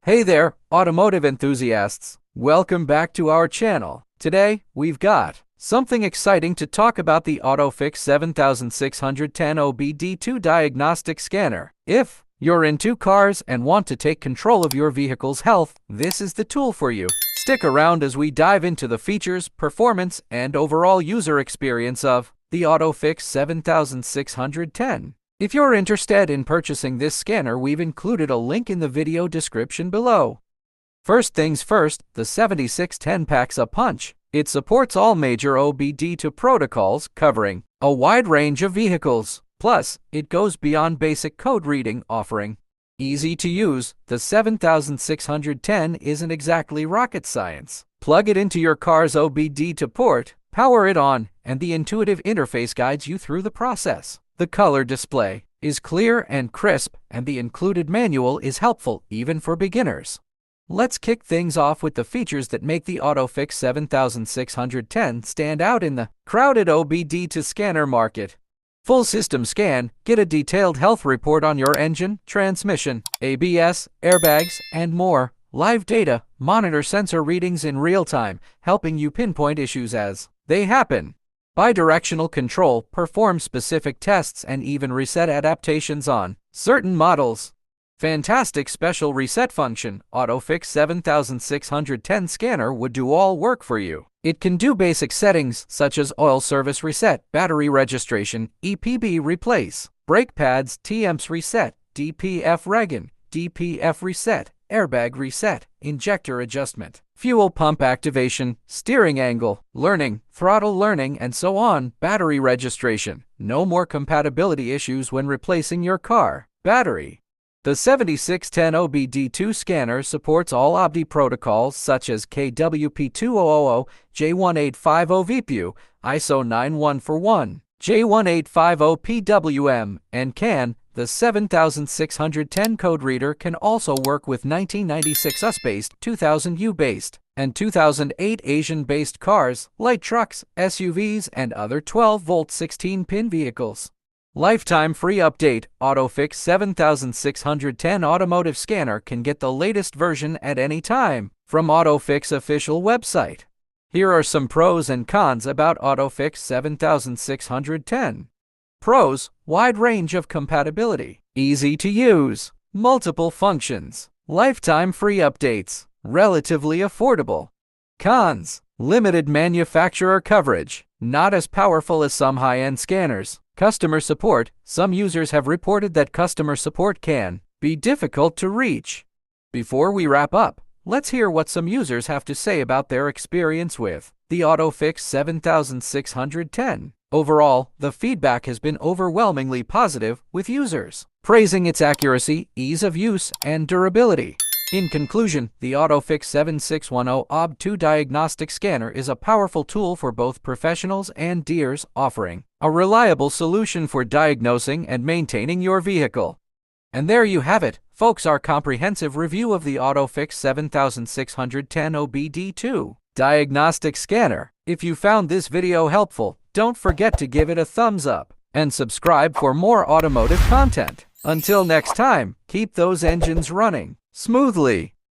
Hey there, automotive enthusiasts. Welcome back to our channel. Today, we've got something exciting to talk about: the AUTOPHIX 7610 OBD2 diagnostic scanner. If you're into cars and want to take control of your vehicle's health, this is the tool for you. Stick around as we dive into the features, performance, and overall user experience of the AUTOPHIX 7610. If you're interested in purchasing this scanner, we've included a link in the video description below. First things first, the 7610 packs a punch. It supports all major OBD2 protocols, covering a wide range of vehicles. Plus, it goes beyond basic code reading, offering easy to use. The 7610 isn't exactly rocket science. Plug it into your car's OBD2 port, power it on, and the intuitive interface guides you through the process. The color display is clear and crisp, and the included manual is helpful even for beginners. Let's kick things off with the features that make the AUTOPHIX 7610 stand out in the crowded OBD2 scanner market. Full system scan. Get a detailed health report on your engine, transmission, ABS, airbags, and more. Live data. Monitor sensor readings in real time, helping you pinpoint issues as they happen. Bidirectional control. Perform specific tests and even reset adaptations on certain models. Fantastic special reset function. AUTOPHIX 7610 scanner would do all work for you. It can do basic settings such as oil service reset, battery registration, EPB replace, brake pads, TMS reset, DPF regen, DPF reset, airbag reset, injector adjustment, fuel pump activation, steering angle, learning, throttle learning, and so on. Battery registration. No more compatibility issues when replacing your car battery. The 7610 OBD2 scanner supports all OBD protocols such as KWP2000, J1850VPU, ISO 9141, J1850PWM, and CAN. The 7610 code reader can also work with 1996 US-based, 2000 U-based, and 2008 Asian-based cars, light trucks, SUVs, and other 12-volt 16-pin vehicles. Lifetime free update. AUTOPHIX 7610 automotive scanner can get the latest version at any time from AUTOPHIX official website. Here are some pros and cons about AUTOPHIX 7610. Pros: wide range of compatibility, easy to use, multiple functions, lifetime free updates, relatively affordable. Cons: limited manufacturer coverage, not as powerful as some high-end scanners. Customer support. Some users have reported that customer support can be difficult to reach. Before we wrap up, let's hear what some users have to say about their experience with the AUTOPHIX 7610. Overall, the feedback has been overwhelmingly positive, with users praising its accuracy, ease of use, and durability. In conclusion, the AUTOPHIX 7610 OBD2 diagnostic scanner is a powerful tool for both professionals and deers, offering a reliable solution for diagnosing and maintaining your vehicle. And there you have it, folks, our comprehensive review of the AUTOPHIX 7610 OBD2 diagnostic scanner. If you found this video helpful, don't forget to give it a thumbs up and subscribe for more automotive content. Until next time, keep those engines running smoothly.